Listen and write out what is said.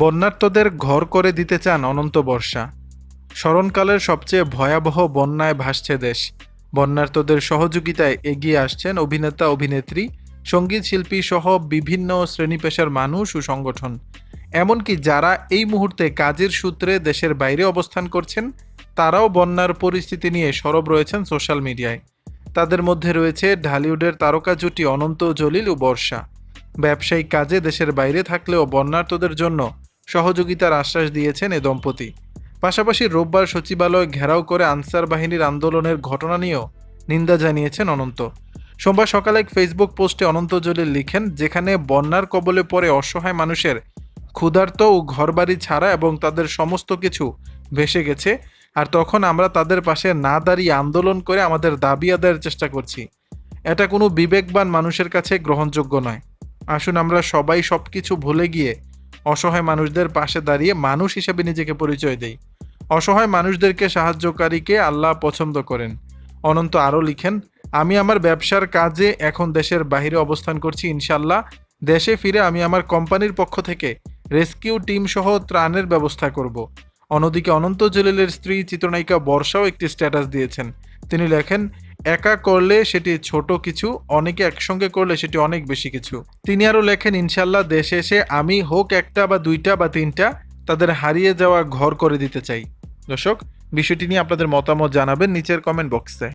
বন্যার্তদের ঘর করে দিতে চান অনন্ত বর্ষা। স্মরণকালের সবচেয়ে ভয়াবহ বন্যায় ভাসছে দেশ। বন্যার্তদের সহযোগিতায় এগিয়ে আসছেন অভিনেতা অভিনেত্রী, সঙ্গীত শিল্পী সহ বিভিন্ন শ্রেণী পেশার মানুষ ও সংগঠন। এমনকি যারা এই মুহূর্তে কাজের সূত্রে দেশের বাইরে অবস্থান করছেন, তারাও বন্যার পরিস্থিতি নিয়ে সরব রয়েছেন সোশ্যাল মিডিয়ায়। তাদের মধ্যে রয়েছে ঢালিউডের তারকা জুটি অনন্ত জলিল ও বর্ষা। ব্যবসায়িক কাজে দেশের বাইরে থাকলেও বন্যার্তদের জন্য সহযোগিতার আশ্বাস দিয়েছেন এ দম্পতি। পাশাপাশি রোববার সচিবালয় ঘেরাও করে আনসার বাহিনীর আন্দোলনের ঘটনা নিয়েও নিন্দা জানিয়েছেন অনন্ত। সোমবার সকালে এক ফেসবুক পোস্টে অনন্ত জলিল লিখেন, যেখানে বন্যার কবলে পড়ে অসহায় মানুষের ক্ষুধার্ত ও ঘরবাড়ি ছাড়া এবং তাদের সমস্ত কিছু ভেসে গেছে, আর তখন আমরা তাদের পাশে না দাঁড়িয়ে আন্দোলন করে আমাদের দাবি আদায়ের চেষ্টা করছি, এটা কোনো বিবেকবান মানুষের কাছে গ্রহণযোগ্য নয়। আসুন আমরা সবাই সবকিছু ভুলে গিয়ে অসহায় মানুষদের পাশে দাঁড়িয়ে মানুষ হিসেবে নিজেকে পরিচয় দেই। অসহায় মানুষদেরকে সাহায্যকারীকে আল্লাহ পছন্দ করেন। অনন্ত আরও লিখেন, আমি আমার ব্যবসার কাজে এখন দেশের বাইরে অবস্থান করছি। ইনশাল্লাহ দেশে ফিরে আমি আমার কোম্পানির পক্ষ থেকে রেস্কিউ টিম সহ ত্রাণের ব্যবস্থা করব। অন্যদিকে অনন্ত জলিলের স্ত্রী চিত্রনায়িকা বর্ষাও একটি স্ট্যাটাস দিয়েছেন। তিনি লেখেন, একা করলে সেটি ছোট কিছু, অনেকে একসঙ্গে করলে সেটি অনেক বেশি কিছু। তিনি আরও লেখেন, ইনশাল্লাহ দেশে এসে আমি হোক একটা বা দুইটা বা তিনটা তাদের হারিয়ে যাওয়া ঘর করে দিতে চাই। দর্শক, বিষয়টি নিয়ে আপনাদের মতামত জানাবেন নিচের কমেন্ট বক্সে।